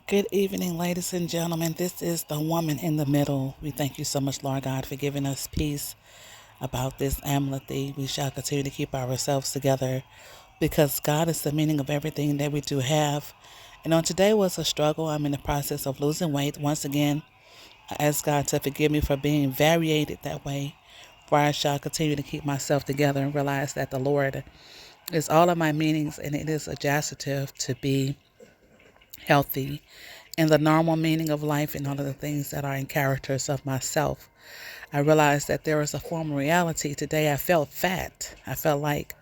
Good evening, ladies and gentlemen. This is the woman in the middle. We thank you so much, Lord God, for giving us peace about this amulet. We shall continue to keep ourselves together because God is the meaning of everything that we do have. And on today was a struggle. I'm in the process of losing weight. Once again, I ask God to forgive me for being variated that way. For I shall continue to keep myself together and realize that the Lord is all of my meanings and it is adjustative to be healthy and the normal meaning of life and all of the things that are in characters of myself. I realized that there is a form of reality. Today I felt fat. I felt like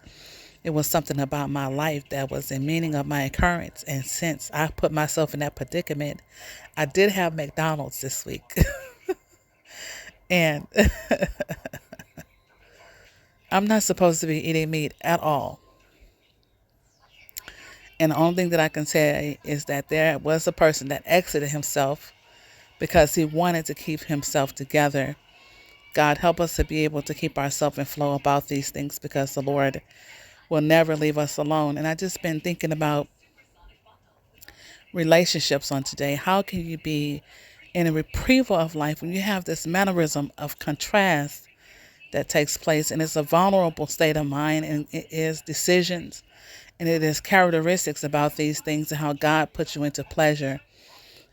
it was something about my life that was the meaning of my occurrence. And since I put myself in that predicament, I did have McDonald's this week. And I'm not supposed to be eating meat at all. And the only thing that I can say is that there was a person that exited himself because he wanted to keep himself together. God, help us to be able to keep ourselves in flow about these things because the Lord will never leave us alone. And I just been thinking about relationships on today. How can you be in a reprieval of life when you have this mannerism of contrast that takes place, and it's a vulnerable state of mind, and it is decisions and it is characteristics about these things and how God puts you into pleasure,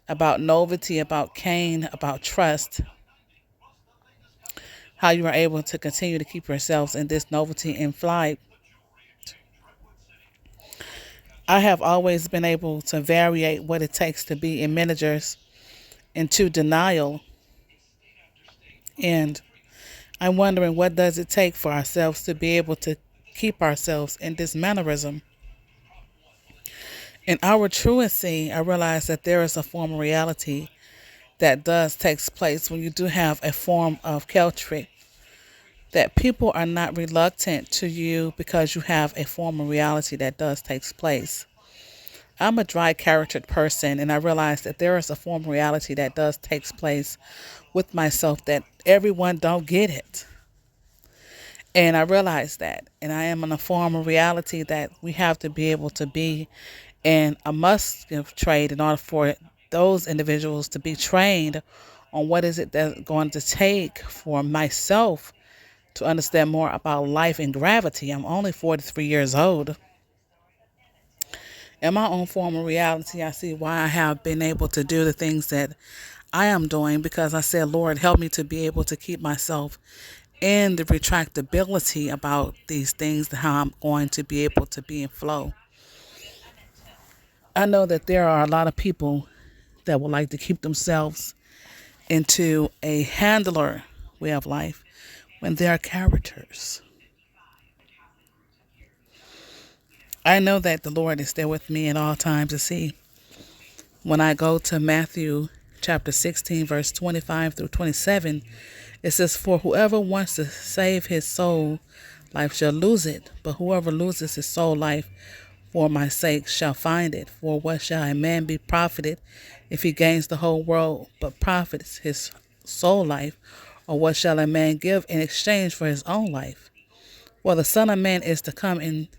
about novelty, about gain, about trust, how you are able to continue to keep yourselves in this novelty in flight. I have always been able to variate what it takes to be in managers into denial. And I'm wondering, what does it take for ourselves to be able to keep ourselves in this mannerism? In our truancy, I realize that there is a form of reality that does takes place when you do have a form of culture, that people are not reluctant to you because you have a form of reality that does takes place. I'm a dry charactered person, and I realize that there is a form of reality that does takes place with myself that everyone don't get it. And I realize that. And I am in a form of reality that we have to be able to be in a must give trade in order for those individuals to be trained on what is it that's going to take for myself to understand more about life and gravity. I'm only 43 years old. In my own form of reality, I see why I have been able to do the things that I am doing because I said, Lord, help me to be able to keep myself in the retractability about these things, how I'm going to be able to be in flow. I know that there are a lot of people that would like to keep themselves into a handler way of life when they are characters. I know that the Lord is there with me at all times to see. When I go to Matthew chapter 16, verse 25 through 27, it says, For whoever wants to save his soul life shall lose it, but whoever loses his soul life for my sake shall find it. For what shall a man be profited if he gains the whole world but profits his soul life? Or what shall a man give in exchange for his own life? For the Son of Man is to come in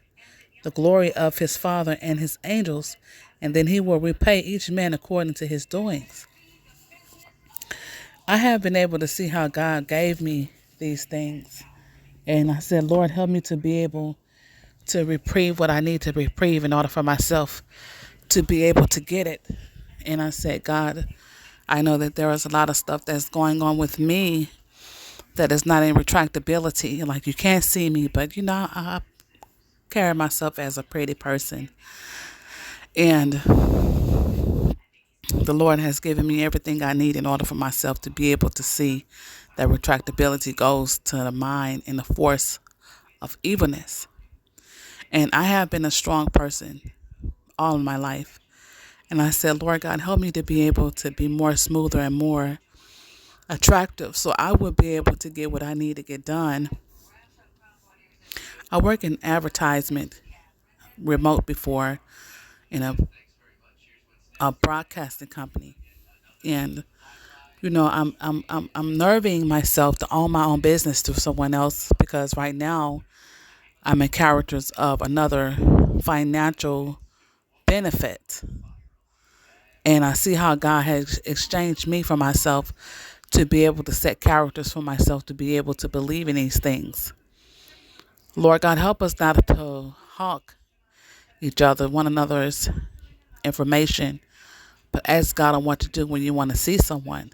the glory of his Father and his angels, and then he will repay each man according to his doings. I have been able to see how God gave me these things. And I said, Lord, help me to be able to reprieve what I need to reprieve in order for myself to be able to get it. And I said, God, I know that there is a lot of stuff that's going on with me that is not in retractability. Like, you can't see me, but I carry myself as a pretty person. And the Lord has given me everything I need in order for myself to be able to see that retractability goes to the mind and the force of evilness. And I have been a strong person all of my life. And I said, Lord God, help me to be able to be more smoother and more attractive so I will be able to get what I need to get done. I work in advertisement remote before in a broadcasting company. And I'm nerving myself to own my own business to someone else because right now I'm in characters of another financial benefit. And I see how God has exchanged me for myself to be able to set characters for myself to be able to believe in these things. Lord God, help us not to hawk each other, one another's information, but ask God on what to do when you want to see someone.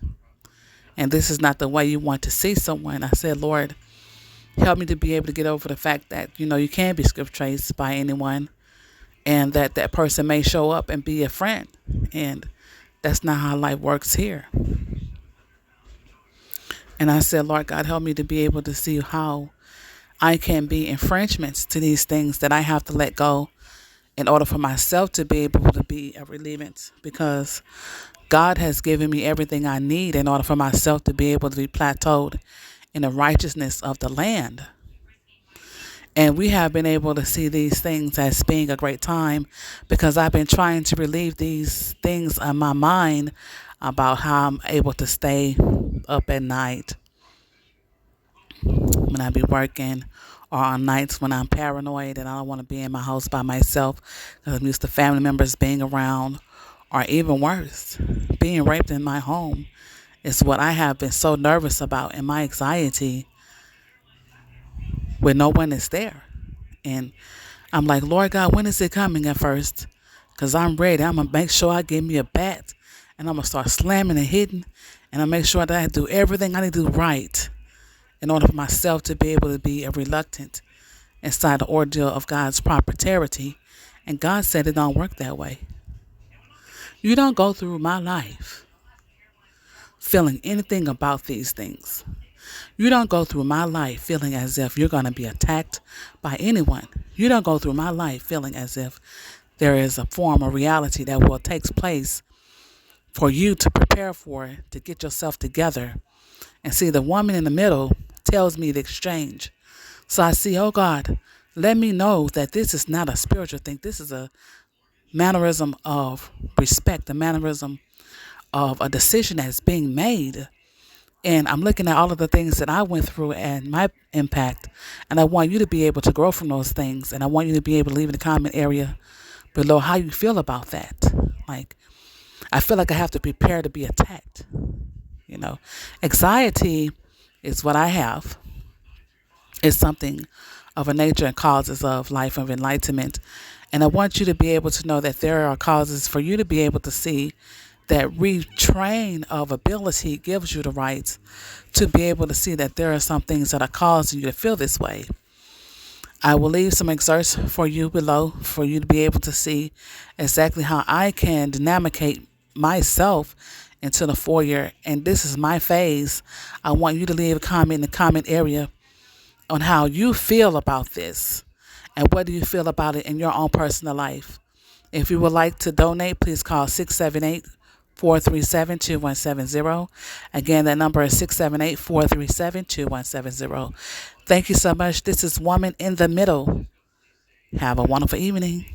And this is not the way you want to see someone. I said, Lord, help me to be able to get over the fact that, you can be script traced by anyone, and that that person may show up and be a friend. And that's not how life works here. And I said, Lord God, help me to be able to see how I can be infringements to these things that I have to let go in order for myself to be able to be a relievance, because God has given me everything I need in order for myself to be able to be plateaued in the righteousness of the land. And we have been able to see these things as being a great time because I've been trying to relieve these things on my mind about how I'm able to stay up at night when I be working, or on nights when I'm paranoid and I don't want to be in my house by myself because I'm used to family members being around, or even worse, being raped in my home is what I have been so nervous about, and my anxiety when no one is there. And I'm like, Lord God, when is it coming at first? Because I'm ready. I'm going to make sure I give me a bat, and I'm going to start slamming and hitting, and I'll make sure that I do everything I need to do right in order for myself to be able to be a reluctant inside the ordeal of God's prosperity. And God said it don't work that way. You don't go through my life feeling anything about these things. You don't go through my life feeling as if you're going to be attacked by anyone. You don't go through my life feeling as if there is a form of reality that will take place for you to prepare for, to get yourself together. And see, the woman in the middle tells me the exchange. So I see, oh God, let me know that this is not a spiritual thing. This is a mannerism of respect, a mannerism of a decision that's being made. And I'm looking at all of the things that I went through and my impact. And I want you to be able to grow from those things. And I want you to be able to leave in the comment area below how you feel about that. Like, I feel like I have to prepare to be attacked. Anxiety is what I have. It's something of a nature and causes of life of enlightenment. And I want you to be able to know that there are causes for you to be able to see that retrain of ability gives you the right to be able to see that there are some things that are causing you to feel this way. I will leave some excerpts for you below for you to be able to see exactly how I can dynamicate myself into the foyer. And this is my phase. I want you to leave a comment in the comment area on how you feel about this and what do you feel about it in your own personal life. If you would like to donate, please call 678-437-2170. Again, that number is 678-437-2170. Thank you so much. This is Woman in the Middle. Have a wonderful evening.